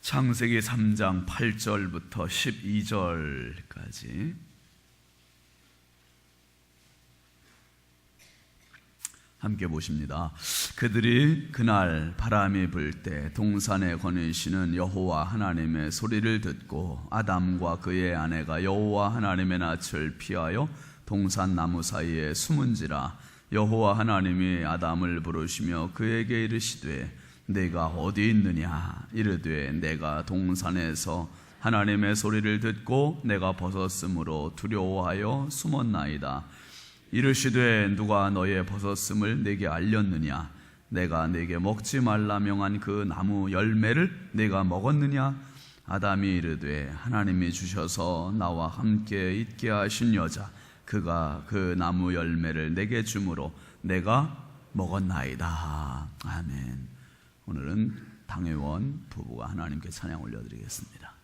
창세기 3장 8절부터 12절까지 함께 보십니다. 그들이 그날 바람이 불 때 동산에 거니시는 여호와 하나님의 소리를 듣고 아담과 그의 아내가 여호와 하나님의 낯을 피하여 동산 나무 사이에 숨은지라. 여호와 하나님이 아담을 부르시며 그에게 이르시되 내가 어디 있느냐? 이르되 내가 동산에서 하나님의 소리를 듣고 내가 벗었으므로 두려워하여 숨었나이다. 이르시되 누가 너의 벗었음을 내게 알렸느냐? 내가 내게 먹지 말라 명한 그 나무 열매를 내가 먹었느냐? 아담이 이르되 하나님이 주셔서 나와 함께 있게 하신 여자 그가 그 나무 열매를 내게 주므로 내가 먹었나이다. 아멘. 오늘은 당회원 부부가 하나님께 찬양 올려드리겠습니다.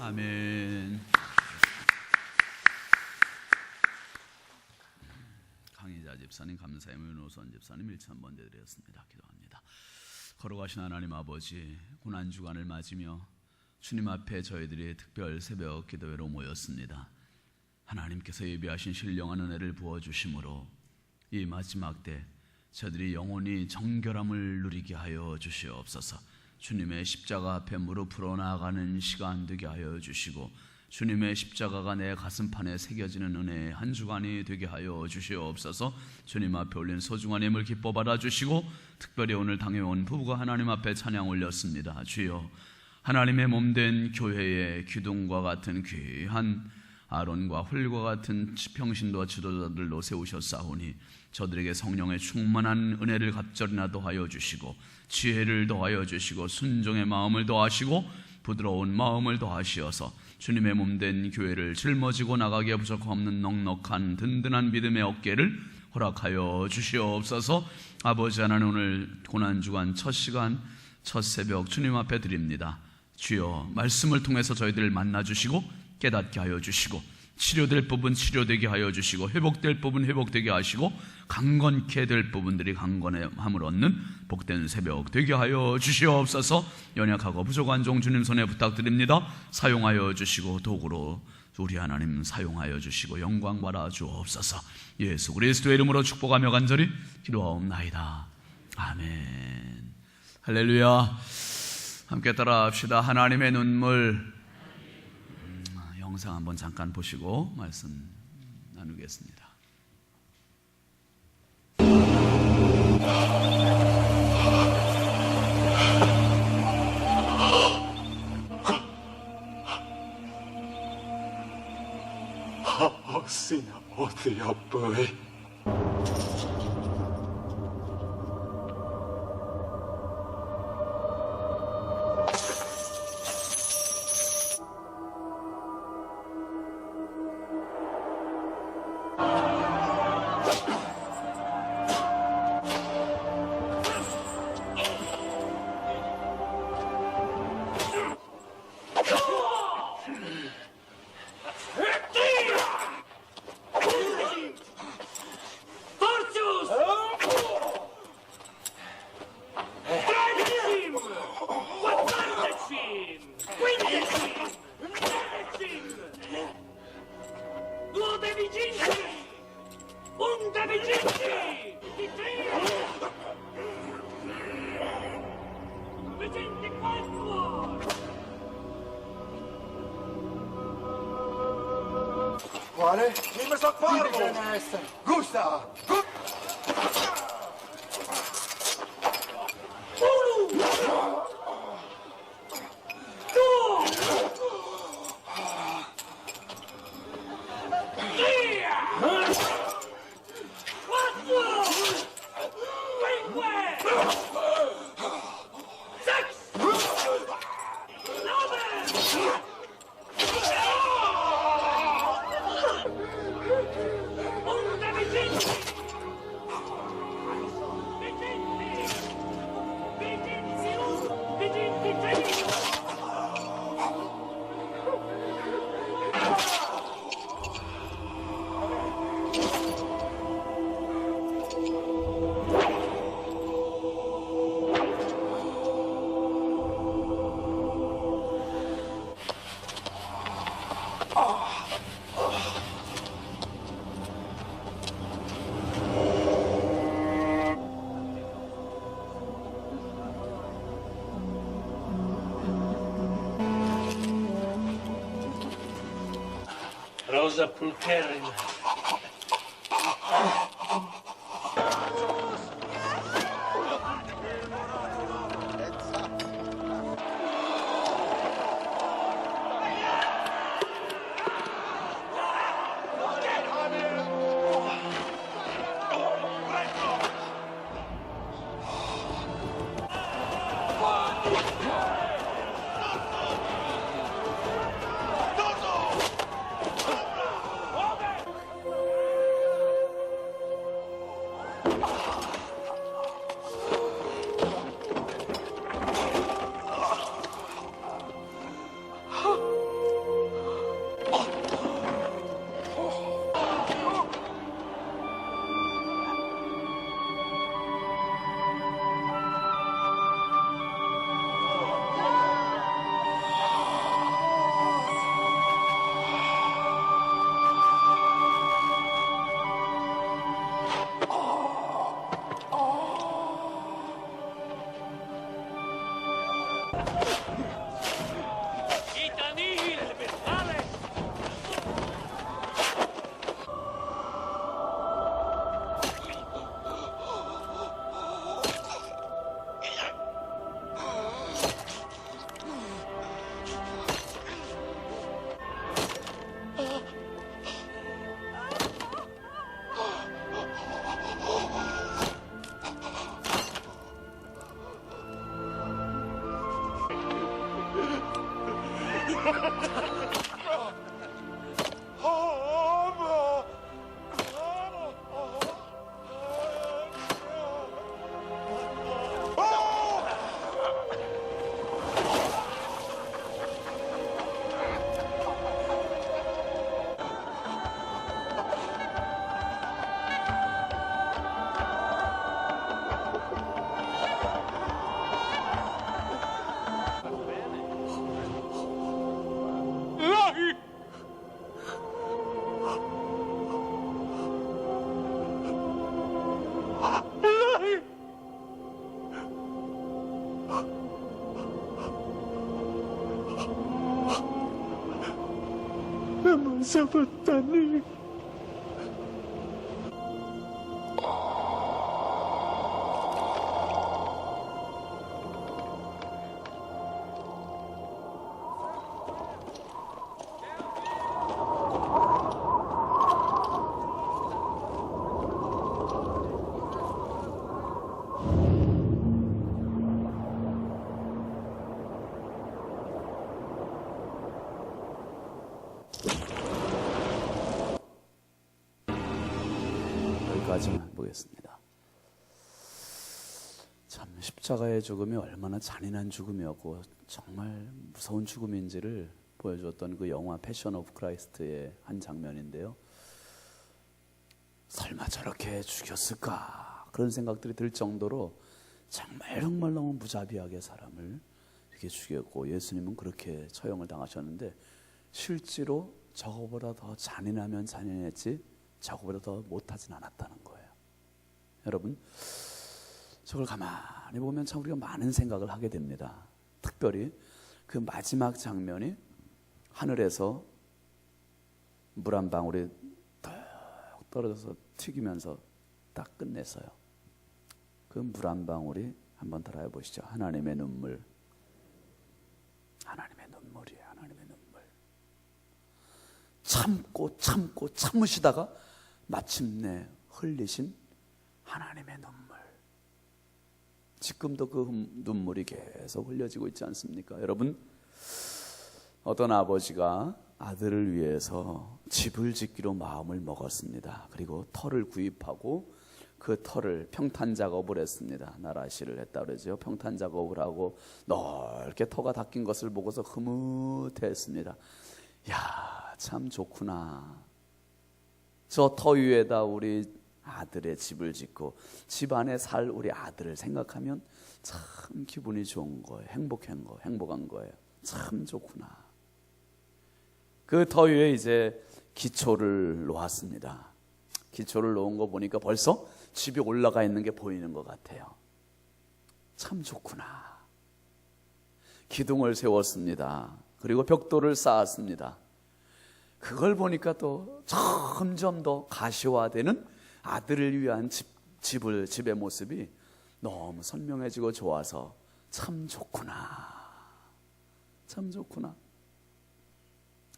아멘. 강희자 집사님, 감사의 윤호선 집사님 1,000번 드렸습니다. 기도합니다. 걸어가신 하나님 아버지, 고난주간을 맞으며 주님 앞에 저희들이 특별 새벽 기도회로 모였습니다. 하나님께서 예비하신 신령한 은혜를 부어주심으로 이 마지막 때 저희들이 영원히 정결함을 누리게 하여 주시옵소서. 주님의 십자가 앞에 무릎으로 나아가는 시간 되게 하여 주시고, 주님의 십자가가 내 가슴판에 새겨지는 은혜의 한 주간이 되게 하여 주시옵소서. 주님 앞에 올린 소중한 예물 기뻐 받아주시고, 특별히 오늘 당해온 부부가 하나님 앞에 찬양 올렸습니다. 주여, 하나님의 몸된 교회의 기둥과 같은 귀한 아론과 훌과 같은 평신도와 지도자들로 세우셨사오니 저들에게 성령의 충만한 은혜를 갑절이나 더하여 주시고, 지혜를 더하여 주시고, 순종의 마음을 더하시고, 부드러운 마음을 더하시어서 주님의 몸된 교회를 짊어지고 나가기에 부족함 없는 넉넉한 든든한 믿음의 어깨를 허락하여 주시옵소서. 아버지 하나님, 오늘 고난주간 첫 시간 첫 새벽 주님 앞에 드립니다. 주여, 말씀을 통해서 저희들을 만나주시고 깨닫게 하여 주시고, 치료될 부분 치료되게 하여 주시고, 회복될 부분 회복되게 하시고, 강건케 될 부분들이 강건함을 얻는 복된 새벽 되게 하여 주시옵소서. 연약하고 부족한 종 주님 손에 부탁드립니다. 사용하여 주시고, 도구로 우리 하나님 사용하여 주시고 영광 받아 주옵소서. 예수 그리스도의 이름으로 축복하며 간절히 기도하옵나이다. 아멘. 할렐루야. 함께 따라합시다. 하나님의 눈물. 영상 한번 잠깐 보시고 말씀 나누겠습니다. Sina othia pui. Quale? Dimmi sto farmo! Gusta! Rosa Pulcherrina. 나만 잡았다니. 여기까지만 보겠습니다. 참 십자가의 죽음이 얼마나 잔인한 죽음이었고 정말 무서운 죽음인지를 보여줬던 그 영화 패션 오브 크라이스트의 한 장면인데요. 설마 저렇게 죽였을까 그런 생각들이 들 정도로 정말 너무 무자비하게 사람을 이렇게 죽였고, 예수님은 그렇게 처형을 당하셨는데 실제로 저거보다 더 잔인하면 잔인했지 저거보다 더 못하진 않았다는 거예요. 여러분, 저걸 가만히 보면 참 우리가 많은 생각을 하게 됩니다. 특별히 그 마지막 장면이 하늘에서 물 한 방울이 뚝 떨어져서 튀기면서 딱 끝냈어요. 그 물 한 방울이 한번 따라해 보시죠. 하나님의 눈물. 하나님의 눈물이에요. 하나님의 눈물. 참고 참으시다가 마침내 흘리신 하나님의 눈물. 지금도 그 눈물이 계속 흘려지고 있지 않습니까? 여러분, 어떤 아버지가 아들을 위해서 집을 짓기로 마음을 먹었습니다. 그리고 터를 구입하고 그 터를 평탄 작업을 했습니다. 나라시를 했다 그러죠. 평탄 작업을 하고 넓게 터가 닦인 것을 보고서 흐뭇해했습니다. 야, 참 좋구나. 저 터 위에다 우리 아들의 집을 짓고 집 안에 살 우리 아들을 생각하면 참 기분이 좋은 거예요. 행복한 거예요. 참 좋구나. 그 터 위에 이제 기초를 놓았습니다. 기초를 놓은 거 보니까 벌써 집이 올라가 있는 게 보이는 것 같아요. 참 좋구나. 기둥을 세웠습니다. 그리고 벽돌을 쌓았습니다. 그걸 보니까 또 점점 더 가시화되는 아들을 위한 집의 모습이 너무 선명해지고 좋아서 참 좋구나. 참 좋구나.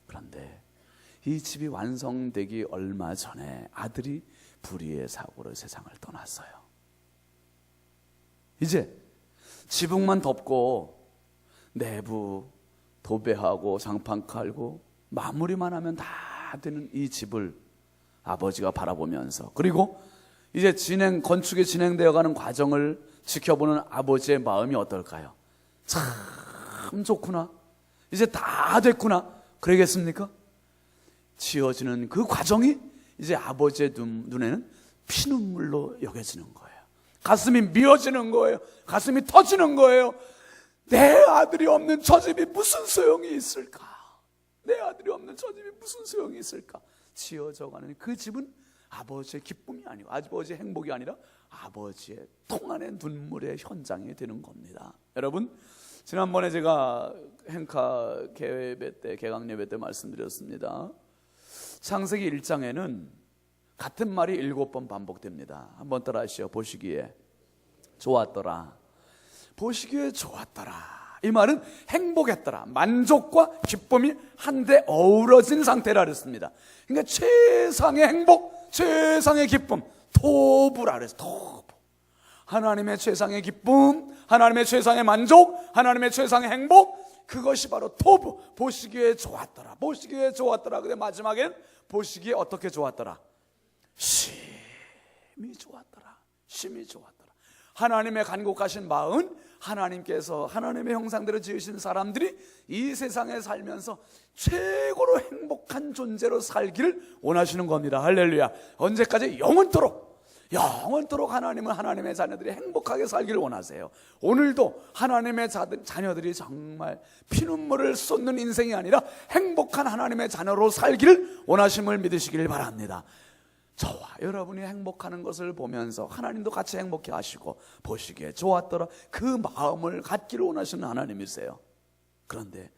그런데 이 집이 완성되기 얼마 전에 아들이 불의의 사고로 세상을 떠났어요. 이제 지붕만 덮고 내부 도배하고 장판 깔고 마무리만 하면 다 되는 이 집을 아버지가 바라보면서, 그리고 이제 건축이 진행되어 가는 과정을 지켜보는 아버지의 마음이 어떨까요? 참 좋구나. 이제 다 됐구나. 그러겠습니까? 지어지는 그 과정이 이제 아버지의 눈에는 피눈물로 여겨지는 거예요. 가슴이 미어지는 거예요. 가슴이 터지는 거예요. 내 아들이 없는 저 집이 무슨 소용이 있을까? 내 아들이 없는 저 집이 무슨 소용이 있을까? 지어져가는 그 집은 아버지의 기쁨이 아니고 아버지의 행복이 아니라 아버지의 통안의 눈물의 현장이 되는 겁니다. 여러분, 지난번에 제가 행카 개강 예배 때 말씀드렸습니다. 창세기 1장에는 같은 말이 7번 반복됩니다. 한번 따라 하시죠. 보시기에 좋았더라. 보시기에 좋았더라. 이 말은 행복했더라. 만족과 기쁨이 한데 어우러진 상태라 그랬습니다. 그러니까 최상의 행복, 최상의 기쁨, 토부라 그랬어요. 토부. 하나님의 최상의 기쁨, 하나님의 최상의 만족, 하나님의 최상의 행복, 그것이 바로 토부, 보시기에 좋았더라. 보시기에 좋았더라. 근데 마지막엔 보시기에 어떻게 좋았더라? 심히 좋았더라. 심히 좋았더라. 하나님의 간곡하신 마음, 하나님께서 하나님의 형상대로 지으신 사람들이 이 세상에 살면서 최고로 행복한 존재로 살기를 원하시는 겁니다. 할렐루야. 언제까지? 영원토록 하나님은 하나님의 자녀들이 행복하게 살기를 원하세요. 오늘도 하나님의 자녀들이 정말 피눈물을 쏟는 인생이 아니라 행복한 하나님의 자녀로 살기를 원하심을 믿으시길 바랍니다. 저와 여러분이 행복하는 것을 보면서 하나님도 같이 행복해 하시고 보시기에 좋았더라, 그 마음을 갖기를 원하시는 하나님이세요. 그런데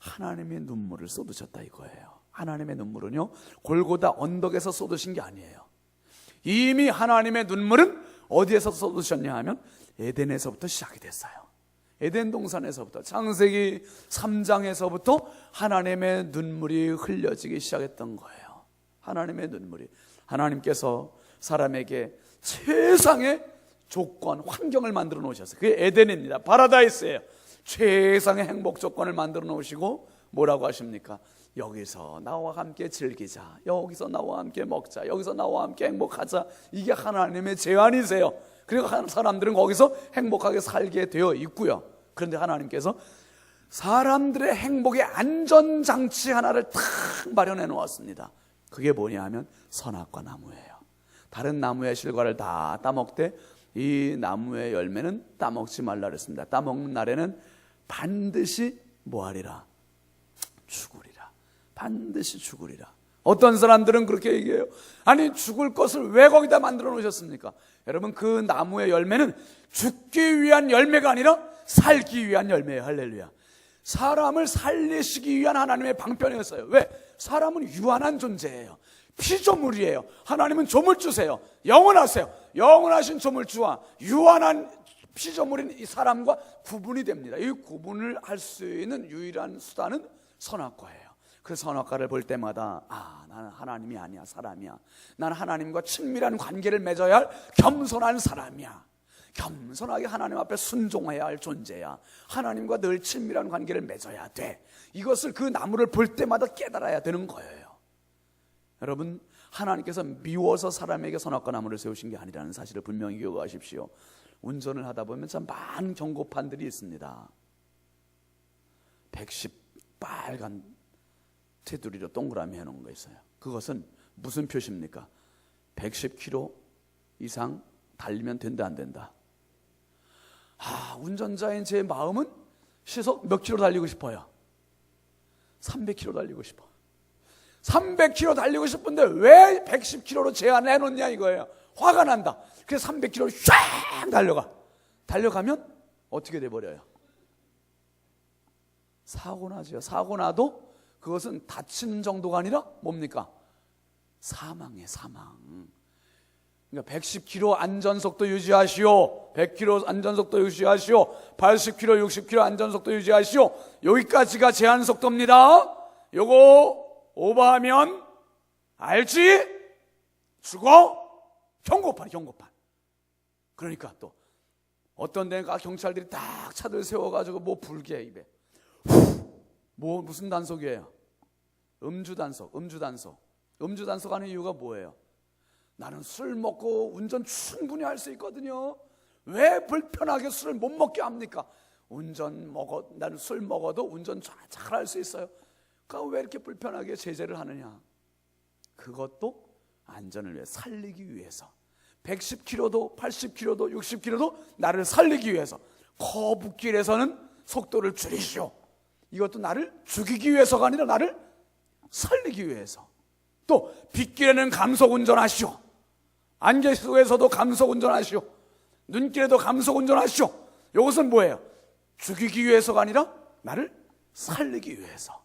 하나님의 눈물을 쏟으셨다 이거예요. 하나님의 눈물은요, 골고다 언덕에서 쏟으신 게 아니에요. 이미 하나님의 눈물은 어디에서 쏟으셨냐 하면 에덴에서부터 시작이 됐어요. 에덴 동산에서부터, 창세기 3장에서부터 하나님의 눈물이 흘려지기 시작했던 거예요. 하나님의 눈물이. 하나님께서 사람에게 최상의 조건, 환경을 만들어 놓으셨어요. 그게 에덴입니다. 파라다이스예요. 최상의 행복 조건을 만들어 놓으시고 뭐라고 하십니까? 여기서 나와 함께 즐기자, 여기서 나와 함께 먹자, 여기서 나와 함께 행복하자. 이게 하나님의 제안이세요. 그리고 사람들은 거기서 행복하게 살게 되어 있고요. 그런데 하나님께서 사람들의 행복의 안전장치 하나를 탁 마련해 놓았습니다. 그게 뭐냐 하면 선악과 나무예요. 다른 나무의 실과를 다 따먹되 이 나무의 열매는 따먹지 말라 그랬습니다. 따먹는 날에는 반드시 뭐하리라? 죽으리라. 반드시 죽으리라. 어떤 사람들은 그렇게 얘기해요. 아니, 죽을 것을 왜 거기다 만들어 놓으셨습니까? 여러분, 그 나무의 열매는 죽기 위한 열매가 아니라 살기 위한 열매예요. 할렐루야. 사람을 살리시기 위한 하나님의 방편이었어요. 왜? 사람은 유한한 존재예요. 피조물이에요. 하나님은 조물주세요. 영원하세요. 영원하신 조물주와 유한한 피조물인 이 사람과 구분이 됩니다. 이 구분을 할 수 있는 유일한 수단은 선악과예요. 그 선악과를 볼 때마다 나는 하나님이 아니야, 사람이야. 나는 하나님과 친밀한 관계를 맺어야 할 겸손한 사람이야. 겸손하게 하나님 앞에 순종해야 할 존재야. 하나님과 늘 친밀한 관계를 맺어야 돼. 이것을 그 나무를 볼 때마다 깨달아야 되는 거예요. 여러분, 하나님께서 미워서 사람에게 선악과 나무를 세우신 게 아니라는 사실을 분명히 기억하십시오. 운전을 하다 보면 참 많은 경고판들이 있습니다. 110 빨간 테두리로 동그라미 해놓은 거 있어요. 그것은 무슨 표시입니까? 110km 이상 달리면 된다, 안 된다? 운전자인 제 마음은 시속 몇 킬로 달리고 싶어요? 300km 달리고 싶어. 300km 달리고 싶은데 왜 110km로 제한을 해놓냐 이거예요. 화가 난다. 그래서 300km로 쫙 달려가면 어떻게 돼버려요? 사고 나죠. 사고 나도 그것은 다치는 정도가 아니라 뭡니까? 사망이에요. 사망. 그러니까 110km 안전속도 유지하시오, 100km 안전속도 유지하시오, 80km 60km 안전속도 유지하시오. 여기까지가 제한속도입니다. 요거 오버하면 알지? 죽어? 경고판. 그러니까 또 어떤 데가 경찰들이 딱 차들 세워가지고 뭐 불게 입에 뭐 무슨 단속이에요? 음주단속 하는 이유가 뭐예요? 나는 술 먹고 운전 충분히 할 수 있거든요. 왜 불편하게 술을 못 먹게 합니까? 나는 술 먹어도 운전 잘 할 수 있어요. 그러니까 왜 이렇게 불편하게 제재를 하느냐? 그것도 안전을 위해 살리기 위해서. 110km도 80km도 60km도 나를 살리기 위해서. 거북길에서는 속도를 줄이시오. 이것도 나를 죽이기 위해서가 아니라 나를 살리기 위해서. 또 빗길에는 감속 운전하시오. 안개 속에서도 감속 운전하시오. 눈길에도 감속 운전하시오. 이것은 뭐예요? 죽이기 위해서가 아니라 나를 살리기 위해서.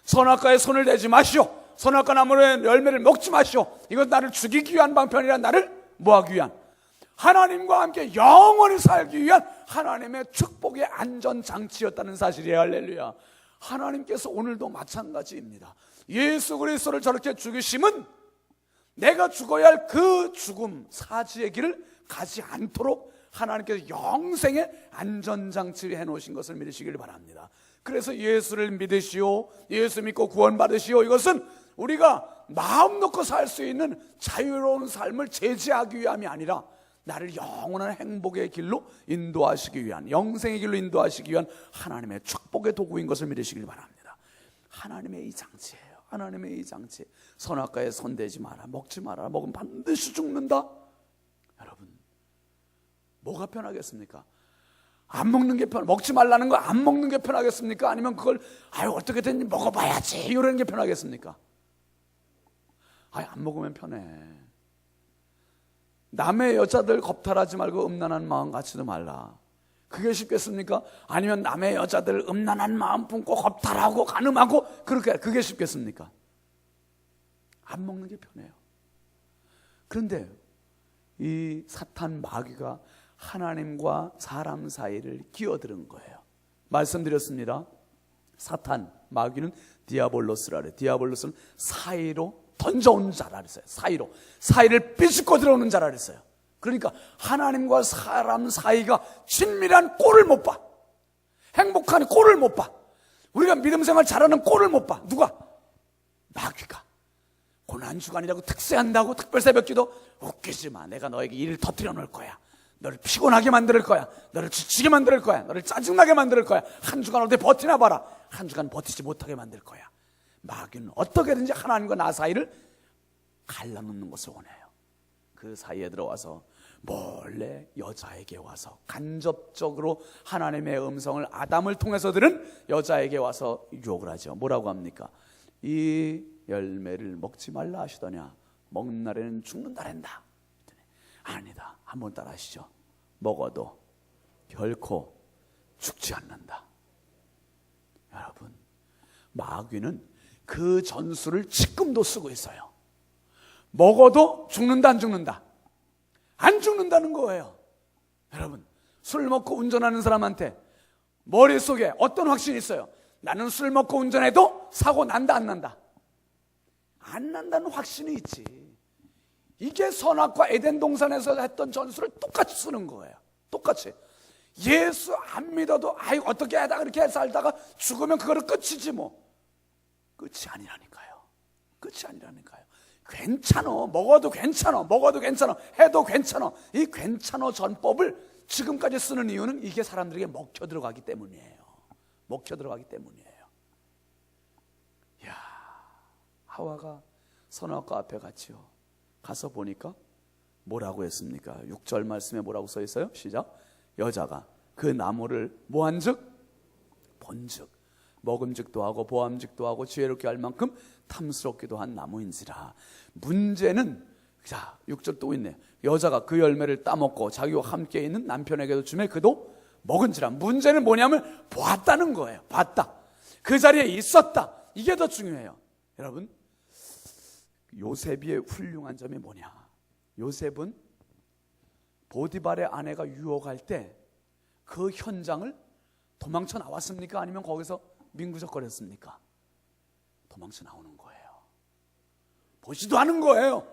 선악과에 손을 대지 마시오. 선악과 나무의 열매를 먹지 마시오. 이건 나를 죽이기 위한 방편이라 나를 뭐하기 위한? 하나님과 함께 영원히 살기 위한 하나님의 축복의 안전장치였다는 사실이에요. 할렐루야. 하나님께서 오늘도 마찬가지입니다. 예수 그리스도를 저렇게 죽이심은 내가 죽어야 할 그 죽음, 사지의 길을 가지 않도록 하나님께서 영생의 안전장치를 해놓으신 것을 믿으시길 바랍니다. 그래서 예수를 믿으시오, 예수 믿고 구원받으시오, 이것은 우리가 마음 놓고 살 수 있는 자유로운 삶을 제지하기 위함이 아니라 나를 영원한 행복의 길로 인도하시기 위한, 영생의 길로 인도하시기 위한 하나님의 축복의 도구인 것을 믿으시길 바랍니다. 하나님의 이 장치예요. 하나님의 이 장치. 선악과에 손대지 마라, 먹지 마라, 먹으면 반드시 죽는다. 여러분, 뭐가 편하겠습니까? 안 먹는 게 먹지 말라는 거 안 먹는 게 편하겠습니까? 아니면 그걸 어떻게든 먹어봐야지 이러는 게 편하겠습니까? 안 먹으면 편해. 남의 여자들 겁탈하지 말고 음란한 마음 갖지도 말라. 그게 쉽겠습니까? 아니면 남의 여자들 음란한 마음 품고 겁탈하고 간음하고 그게 쉽겠습니까? 안 먹는 게 편해요. 그런데 이 사탄 마귀가 하나님과 사람 사이를 끼어드는 거예요. 말씀드렸습니다. 사탄 마귀는 디아볼로스라 그래요. 디아볼로스는 사이로 던져오는 자라 그랬어요. 사이를 삐집고 들어오는 자라 그랬어요. 그러니까 하나님과 사람 사이가 친밀한 꼴을 못 봐. 행복한 꼴을 못 봐. 우리가 믿음 생활 잘하는 꼴을 못 봐. 누가? 마귀가. 고난주간이라고 특세한다고 특별 새벽기도 웃기지 마. 내가 너에게 일을 터뜨려 놓을 거야. 너를 피곤하게 만들 거야. 너를 지치게 만들 거야. 너를 짜증나게 만들 거야. 한 주간 어디 버티나 봐라. 한 주간 버티지 못하게 만들 거야. 마귀는 어떻게든지 하나님과 나 사이를 갈라놓는 것을 원해요. 그 사이에 들어와서 몰래 여자에게 와서 간접적으로 하나님의 음성을 아담을 통해서 들은 여자에게 와서 유혹을 하죠. 뭐라고 합니까? 이 열매를 먹지 말라 하시더냐. 먹는 날에는 죽는다랜다. 아니다. 한번 따라 하시죠. 먹어도 결코 죽지 않는다. 여러분, 마귀는 그 전술을 지금도 쓰고 있어요. 먹어도 죽는다, 안 죽는다? 안 죽는다는 거예요. 여러분, 술 먹고 운전하는 사람한테 머릿속에 어떤 확신이 있어요? 나는 술 먹고 운전해도 사고 난다, 안 난다? 안 난다는 확신이 있지. 이게 선악과 에덴 동산에서 했던 전술을 똑같이 쓰는 거예요. 똑같이. 예수 안 믿어도 어떻게 하다가 그렇게 살다가 죽으면 그거를 끝이지 뭐. 끝이 아니라니까요. 끝이 아니라니까요. 괜찮어. 먹어도 괜찮아. 먹어도 괜찮아. 해도 괜찮아. 이 괜찮아 전법을 지금까지 쓰는 이유는 이게 사람들에게 먹혀 들어가기 때문이에요. 먹혀 들어가기 때문이에요. 야, 하와가 선악과 앞에 갔지요. 가서 보니까 뭐라고 했습니까? 6절 말씀에 뭐라고 써 있어요? 시작. 여자가 그 나무를 뭐한즉? 본즉 먹음직도 하고 보암직도 하고 지혜롭게 할 만큼 탐스럽기도 한 나무인지라. 문제는, 자 6절 또 있네. 여자가 그 열매를 따먹고 자기와 함께 있는 남편에게도 주매 그도 먹은지라. 문제는 뭐냐면 보았다는 거예요. 봤다. 그 자리에 있었다. 이게 더 중요해요. 여러분, 요셉의 훌륭한 점이 뭐냐? 요셉은 보디발의 아내가 유혹할 때 그 현장을 도망쳐 나왔습니까? 아니면 거기서 민구적거렸습니까? 도망쳐 나오는 거예요. 보지도 않은 거예요.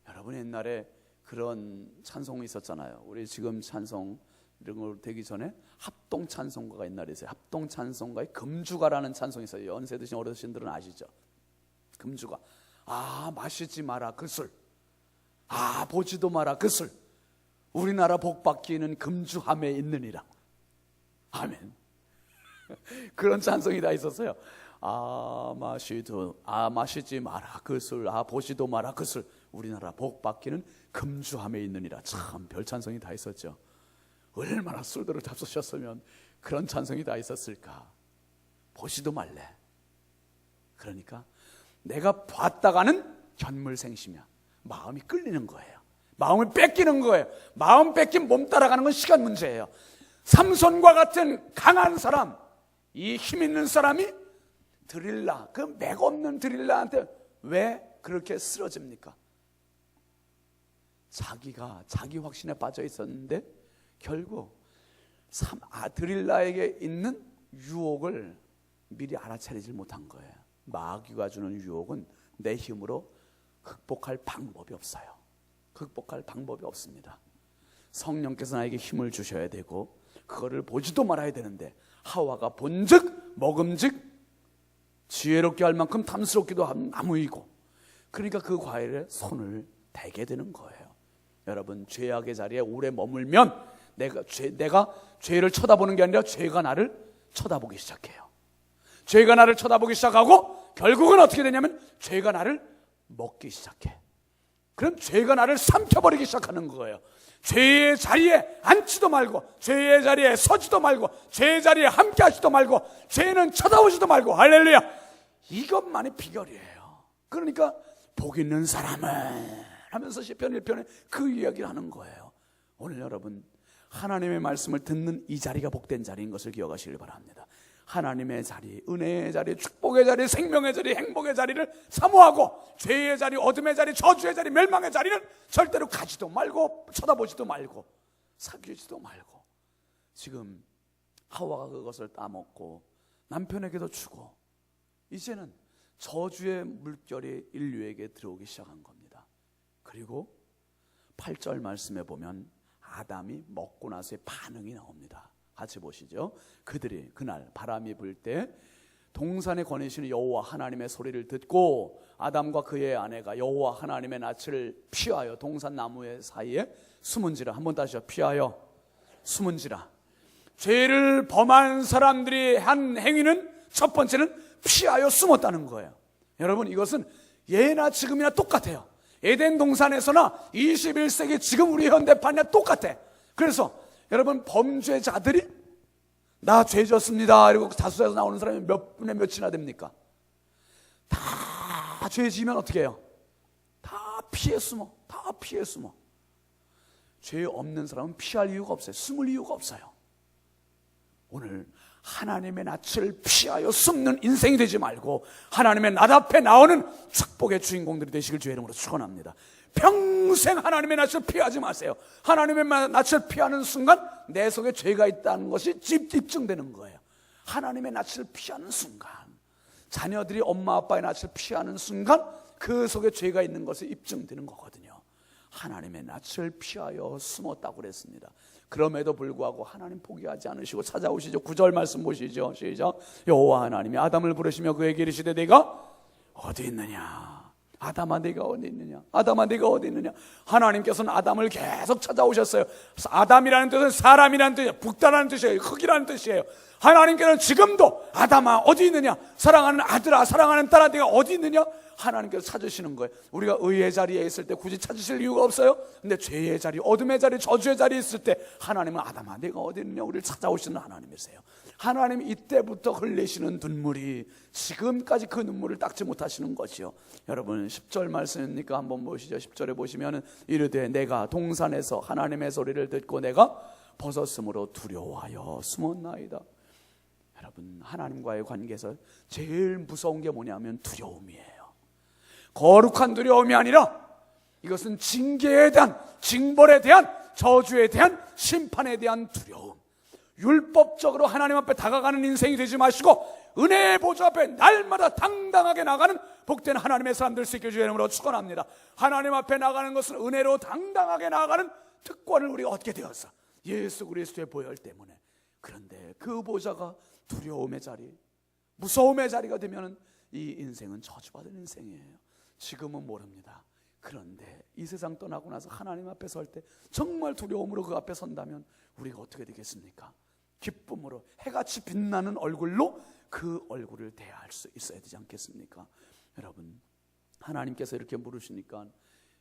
여러분, 옛날에 그런 찬송이 있었잖아요. 우리 지금 찬송 이런 거 되기 전에 합동 찬송가가 옛날에 있어요. 합동 찬송가에 금주가라는 찬송이 있어요. 연세 드신 어르신들은 아시죠? 금주가. 마시지 마라 그 술. 보지도 마라 그 술. 우리나라 복받기는 금주함에 있느니라. 아멘. 그런 찬송이 다 있었어요. 마시지 마라 그 술. 보지도 마라 그 술. 우리나라 복받기는 금주함에 있느니라. 참 별 찬송이 다 있었죠. 얼마나 술들을 잡수셨으면 그런 찬송이 다 있었을까. 보지도 말래. 그러니까 내가 봤다가는 견물생심이야. 마음이 끌리는 거예요. 마음을 뺏기는 거예요. 마음 뺏긴 몸 따라가는 건 시간 문제예요. 삼손과 같은 강한 사람, 이 힘 있는 사람이 드릴라, 그 맥없는 드릴라한테 왜 그렇게 쓰러집니까? 자기가 자기 확신에 빠져 있었는데 결국 드릴라에게 있는 유혹을 미리 알아차리지 못한 거예요. 마귀가 주는 유혹은 내 힘으로 극복할 방법이 없어요. 극복할 방법이 없습니다. 성령께서 나에게 힘을 주셔야 되고 그거를 보지도 말아야 되는데 하와가 본즉 먹음직 지혜롭게 할 만큼 탐스럽기도 한 나무이고, 그러니까 그 과일에 손을 대게 되는 거예요. 여러분, 죄악의 자리에 오래 머물면 내가 죄를 쳐다보는 게 아니라 죄가 나를 쳐다보기 시작해요. 죄가 나를 쳐다보기 시작하고 결국은 어떻게 되냐면 죄가 나를 먹기 시작해. 그럼 죄가 나를 삼켜버리기 시작하는 거예요. 죄의 자리에 앉지도 말고, 죄의 자리에 서지도 말고, 죄의 자리에 함께 하지도 말고, 죄는 쳐다보지도 말고. 할렐루야. 이것만이 비결이에요. 그러니까 복 있는 사람은 하면서 시편 1편에 그 이야기를 하는 거예요. 오늘 여러분, 하나님의 말씀을 듣는 이 자리가 복된 자리인 것을 기억하시길 바랍니다. 하나님의 자리, 은혜의 자리, 축복의 자리, 생명의 자리, 행복의 자리를 사모하고, 죄의 자리, 어둠의 자리, 저주의 자리, 멸망의 자리는 절대로 가지도 말고, 쳐다보지도 말고, 사귀지도 말고. 지금 하와가 그것을 따먹고 남편에게도 주고, 이제는 저주의 물결이 인류에게 들어오기 시작한 겁니다. 그리고 8절 말씀에 보면 아담이 먹고 나서의 반응이 나옵니다. 같이 보시죠. 그들이 그날 바람이 불 때 동산에 거니시는 여호와 하나님의 소리를 듣고 아담과 그의 아내가 여호와 하나님의 낯을 피하여 동산 나무의 사이에 숨은지라. 한번 다시요. 피하여 숨은지라. 죄를 범한 사람들이 한 행위는 첫 번째는 피하여 숨었다는 거예요. 여러분, 이것은 예나 지금이나 똑같아요. 에덴 동산에서나 21세기 지금 우리 현대판이나 똑같아. 그래서 여러분, 범죄자들이 나 죄 졌습니다 그리고 다수에서 나오는 사람이 몇 분의 몇이나 됩니까? 다 죄 지으면 어떻게 해요? 다 피해 숨어. 다 피해 숨어. 죄 없는 사람은 피할 이유가 없어요. 숨을 이유가 없어요. 오늘 하나님의 낯을 피하여 숨는 인생이 되지 말고 하나님의 낯 앞에 나오는 축복의 주인공들이 되시길 주의 이름으로 축원합니다. 평생 하나님의 낯을 피하지 마세요. 하나님의 낯을 피하는 순간 내 속에 죄가 있다는 것이 입증되는 거예요. 하나님의 낯을 피하는 순간, 자녀들이 엄마 아빠의 낯을 피하는 순간 그 속에 죄가 있는 것이 입증되는 거거든요. 하나님의 낯을 피하여 숨었다고 그랬습니다. 그럼에도 불구하고 하나님 포기하지 않으시고 찾아오시죠. 9절 말씀 보시죠. 시작. 여호와 하나님이 아담을 부르시며 그에게 이르시되 네가 어디 있느냐? 아담아 네가 어디 있느냐? 아담아 네가 어디 있느냐? 하나님께서는 아담을 계속 찾아오셨어요. 아담이라는 뜻은 사람이라는 뜻이에요. 북다라는 뜻이에요. 흙이라는 뜻이에요. 하나님께서는 지금도 아담아 어디 있느냐? 사랑하는 아들아, 사랑하는 딸아, 네가 어디 있느냐? 하나님께서 찾으시는 거예요. 우리가 의의 자리에 있을 때 굳이 찾으실 이유가 없어요. 근데 죄의 자리, 어둠의 자리, 저주의 자리에 있을 때 하나님은 아담아 네가 어디 있느냐? 우리를 찾아오시는 하나님이세요. 하나님 이때부터 흘리시는 눈물이 지금까지 그 눈물을 닦지 못하시는 것이요. 여러분 10절 말씀이니까 한번 보시죠. 10절에 보시면 이르되 내가 동산에서 하나님의 소리를 듣고 내가 벗었으므로 두려워하여 숨었나이다. 여러분, 하나님과의 관계에서 제일 무서운 게 뭐냐면 두려움이에요. 거룩한 두려움이 아니라 이것은 징계에 대한, 징벌에 대한, 저주에 대한, 심판에 대한 두려움. 율법적으로 하나님 앞에 다가가는 인생이 되지 마시고 은혜의 보좌 앞에 날마다 당당하게 나가는 복된 하나님의 사람들 수 있게 주의 이름으로 축원합니다. 하나님 앞에 나가는 것은 은혜로 당당하게 나가는 특권을 우리가 얻게 되었어. 예수 그리스도의 보혈 때문에. 그런데 그 보좌가 두려움의 자리, 무서움의 자리가 되면 이 인생은 저주받은 인생이에요. 지금은 모릅니다. 그런데 이 세상 떠나고 나서 하나님 앞에 설 때 정말 두려움으로 그 앞에 선다면 우리가 어떻게 되겠습니까? 기쁨으로 해같이 빛나는 얼굴로 그 얼굴을 대할 수 있어야 되지 않겠습니까? 여러분, 하나님께서 이렇게 물으시니까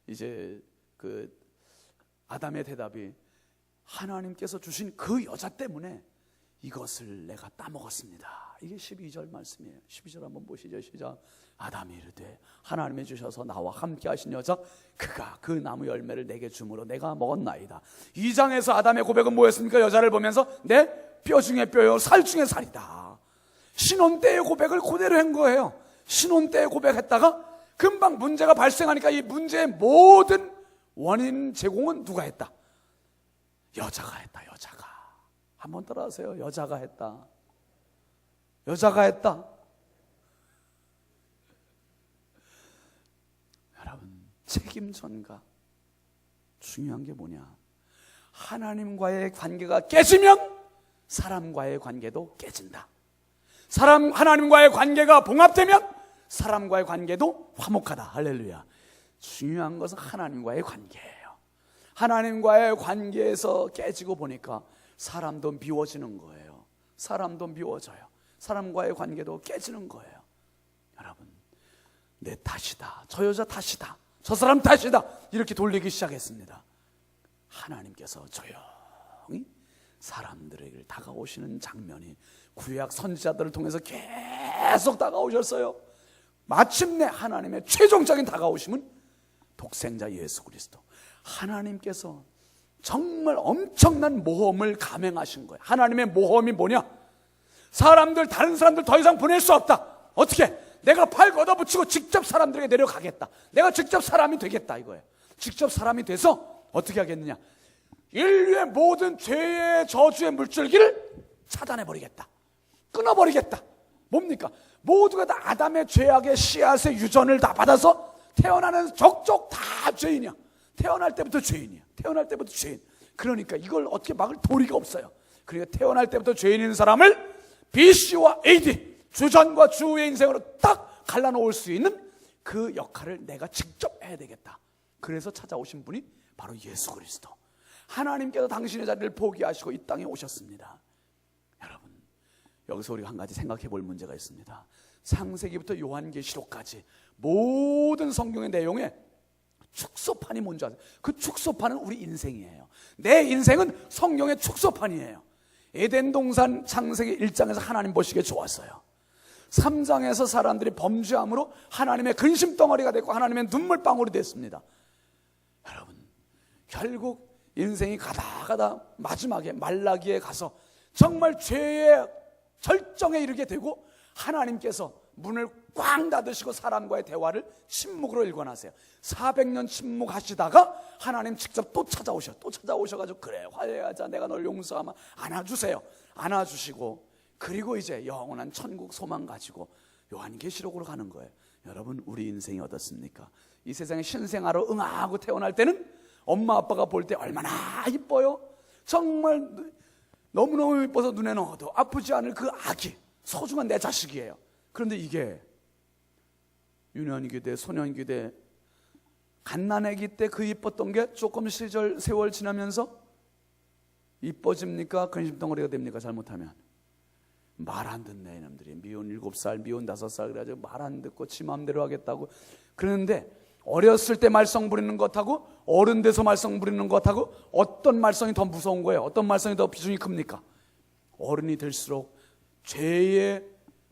이제 그 아담의 대답이 하나님께서 주신 그 여자 때문에 이것을 내가 따먹었습니다. 이게 12절 말씀이에요. 12절 한번 보시죠. 시작. 아담이 이르되 하나님이 주셔서 나와 함께 하신 여자 그가 그 나무 열매를 내게 주므로 내가 먹었나이다. 2장에서 아담의 고백은 뭐였습니까? 여자를 보면서 내 뼈 중에 뼈요 살 중에 살이다. 신혼 때의 고백을 그대로 한 거예요. 신혼 때의 고백했다가 금방 문제가 발생하니까 이 문제의 모든 원인 제공은 누가 했다? 여자가 했다. 여자가. 한번 따라하세요. 여자가 했다. 여자가 했다. 여러분, 책임 전가 중요한 게 뭐냐? 하나님과의 관계가 깨지면 사람과의 관계도 깨진다. 하나님과의 관계가 봉합되면 사람과의 관계도 화목하다. 할렐루야. 중요한 것은 하나님과의 관계예요. 하나님과의 관계에서 깨지고 보니까 사람도 미워지는 거예요. 사람도 미워져요. 사람과의 관계도 깨지는 거예요. 여러분, 내 탓이다, 저 여자 탓이다, 저 사람 탓이다, 이렇게 돌리기 시작했습니다. 하나님께서 조용히 사람들에게 다가오시는 장면이 구약 선지자들을 통해서 계속 다가오셨어요. 마침내 하나님의 최종적인 다가오심은 독생자 예수 그리스도. 하나님께서 정말 엄청난 모험을 감행하신 거예요. 하나님의 모험이 뭐냐? 다른 사람들 더 이상 보낼 수 없다. 어떻게? 내가 팔 걷어붙이고 직접 사람들에게 내려가겠다. 내가 직접 사람이 되겠다, 이거예요. 직접 사람이 돼서 어떻게 하겠느냐? 인류의 모든 죄의 저주의 물줄기를 차단해버리겠다. 끊어버리겠다. 뭡니까? 모두가 다 아담의 죄악의 씨앗의 유전을 다 받아서 태어나는 족족 다 죄인이야. 태어날 때부터 죄인이야. 태어날 때부터 죄인. 그러니까 이걸 어떻게 막을 도리가 없어요. 그러니까 태어날 때부터 죄인인 사람을 BC와 AD, 주전과 주후의 인생으로 딱 갈라놓을 수 있는 그 역할을 내가 직접 해야 되겠다. 그래서 찾아오신 분이 바로 예수 그리스도. 하나님께서 당신의 자리를 포기하시고 이 땅에 오셨습니다. 여러분, 여기서 우리가 한 가지 생각해 볼 문제가 있습니다. 창세기부터 요한계시록까지 모든 성경의 내용에 축소판이 뭔지 아세요? 그 축소판은 우리 인생이에요. 내 인생은 성경의 축소판이에요. 에덴 동산 창세기 1장에서 하나님 보시기에 좋았어요. 3장에서 사람들이 범죄함으로 하나님의 근심덩어리가 됐고 하나님의 눈물방울이 됐습니다. 여러분, 결국 인생이 가다 마지막에 말라기에 가서 정말 죄의 절정에 이르게 되고 하나님께서 문을 꽝 닫으시고 사람과의 대화를 침묵으로 일관하세요. 400년 침묵하시다가 하나님 직접 또 찾아오셔가지고 그래, 화해하자, 내가 널 용서하마, 안아주세요. 안아주시고 그리고 이제 영원한 천국 소망 가지고 요한계시록으로 가는 거예요. 여러분, 우리 인생이 어떻습니까? 이 세상에 신생아로 응아하고 태어날 때는 엄마 아빠가 볼 때 얼마나 이뻐요. 정말 너무너무 이뻐서 눈에 넣어도 아프지 않을 그 아기, 소중한 내 자식이에요. 그런데 이게 유년기 때, 소년기 때, 갓난아기 때 그 이뻤던 게 조금 세월 지나면서 이뻐집니까? 근심덩어리가 됩니까? 잘못하면 말 안 듣네 이놈들이. 미운 7살, 미운 5살 그래가지고 말 안 듣고 지 마음대로 하겠다고 그러는데, 어렸을 때 말썽 부리는 것하고 어른 돼서 말썽 부리는 것하고 어떤 말썽이 더 무서운 거예요? 어떤 말썽이 더 비중이 큽니까? 어른이 될수록 죄의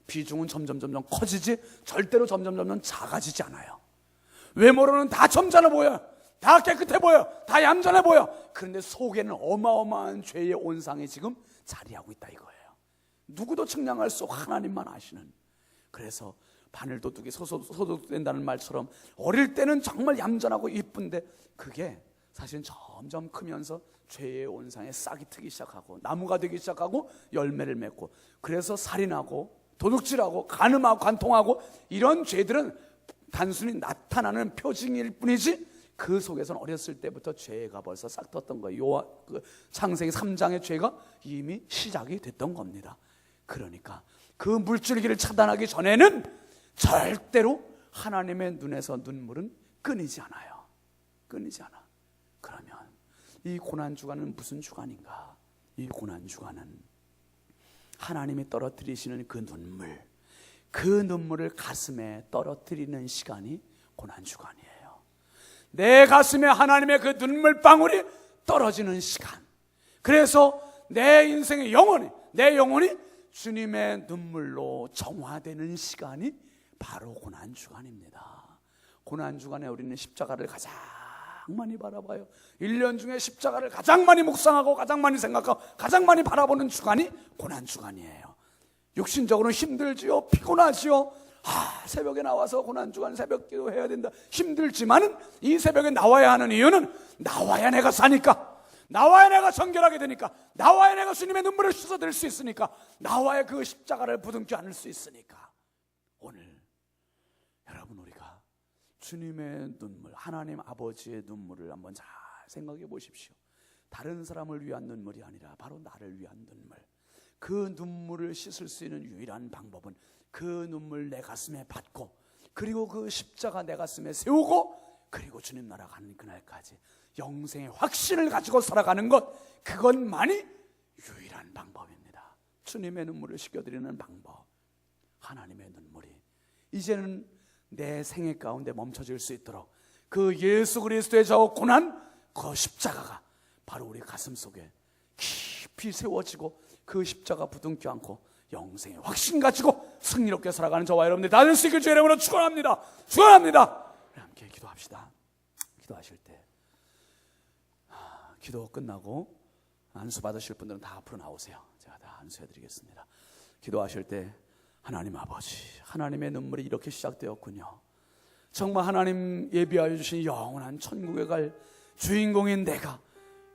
비중은 점점 커지지 절대로 점점 작아지지 않아요. 외모로는 다 점잖아 보여요. 다 깨끗해 보여요. 다 얌전해 보여. 그런데 속에는 어마어마한 죄의 온상이 지금 자리하고 있다 이거예요. 누구도 측량할 수 없고 하나님만 아시는. 그래서 바늘도둑이 소독된다는 말처럼 어릴 때는 정말 얌전하고 이쁜데 그게 사실은 점점 크면서 죄의 온상에 싹이 트기 시작하고 나무가 되기 시작하고 열매를 맺고, 그래서 살인하고 도둑질하고 간음하고 관통하고 이런 죄들은 단순히 나타나는 표징일 뿐이지 그 속에서는 어렸을 때부터 죄가 벌써 싹 텄던 거예요. 창세기 3장의 죄가 이미 시작이 됐던 겁니다. 그러니까 그 물줄기를 차단하기 전에는 절대로 하나님의 눈에서 눈물은 끊이지 않아요. 끊이지 않아. 그러면 이 고난주간은 무슨 주간인가? 이 고난주간은 하나님이 떨어뜨리시는 그 눈물을 가슴에 떨어뜨리는 시간이 고난주간이에요. 내 가슴에 하나님의 그 눈물방울이 떨어지는 시간. 그래서 내 인생의 내 영혼이 주님의 눈물로 정화되는 시간이 바로 고난주간입니다. 고난주간에 우리는 십자가를 가장 많이 바라봐요. 1년 중에 십자가를 가장 많이 묵상하고 가장 많이 생각하고 가장 많이 바라보는 주간이 고난주간이에요. 육신적으로는 힘들지요. 피곤하지요. 새벽에 나와서 고난주간 새벽기도 해야 된다. 힘들지만은 이 새벽에 나와야 하는 이유는 나와야 내가 사니까, 나와야 내가 정결하게 되니까, 나와야 내가 주님의 눈물을 씻어드릴 수 있으니까, 나와야 그 십자가를 부둥켜 안을 수 있으니까. 오늘 여러분, 우리가 주님의 눈물, 하나님 아버지의 눈물을 한번 잘 생각해 보십시오. 다른 사람을 위한 눈물이 아니라 바로 나를 위한 눈물. 그 눈물을 씻을 수 있는 유일한 방법은 그 눈물 내 가슴에 받고, 그리고 그 십자가 내 가슴에 세우고, 그리고 주님 나라 가는 그날까지 영생의 확신을 가지고 살아가는 것, 그것만이 유일한 방법입니다. 주님의 눈물을 씻겨드리는 방법, 하나님의 눈물이 이제는 내 생애 가운데 멈춰질 수 있도록 그 예수 그리스도의 저 고난, 그 십자가가 바로 우리 가슴 속에 깊이 세워지고, 그 십자가 부둥켜 안고 영생의 확신 가지고 승리롭게 살아가는 저와 여러분들 다 될 수 있길 주의 이름으로 축원합니다. 축원합니다. 함께 기도합시다. 기도하실 때 기도 끝나고 안수 받으실 분들은 다 앞으로 나오세요. 제가 다 안수해 드리겠습니다. 기도하실 때 하나님 아버지, 하나님의 눈물이 이렇게 시작되었군요. 정말 하나님 예비하여 주신 영원한 천국에 갈 주인공인 내가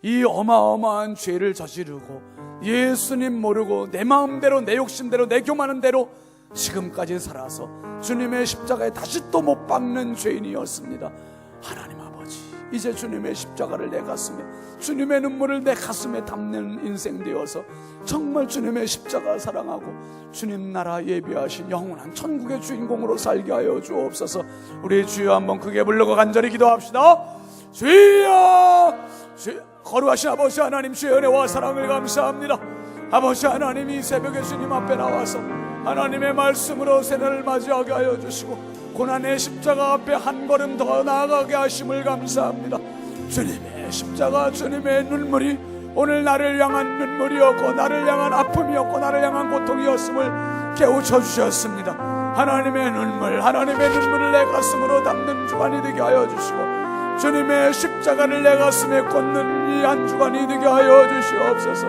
이 어마어마한 죄를 저지르고 예수님 모르고 내 마음대로, 내 욕심대로, 내 교만한 대로 지금까지 살아서 주님의 십자가에 다시 또 못 박는 죄인이었습니다. 하나님 아버지, 이제 주님의 십자가를 내 가슴에, 주님의 눈물을 내 가슴에 담는 인생 되어서 정말 주님의 십자가 사랑하고 주님 나라 예비하신 영원한 천국의 주인공으로 살게 하여 주옵소서. 우리 주여 한번 크게 부르고 간절히 기도합시다. 주여! 거룩하신 아버지 하나님, 주의 은혜와 사랑을 감사합니다. 아버지 하나님, 이 새벽에 주님 앞에 나와서 하나님의 말씀으로 새해를 맞이하게 하여 주시고 고난의 십자가 앞에 한 걸음 더 나아가게 하심을 감사합니다. 주님의 십자가, 주님의 눈물이 오늘 나를 향한 눈물이었고, 나를 향한 아픔이었고, 나를 향한 고통이었음을 깨우쳐 주셨습니다. 하나님의 눈물을 내 가슴으로 담는 주간이 되게 하여 주시고, 주님의 십자가를 내 가슴에 꽂는 이 한 주간이 되게 하여 주시옵소서.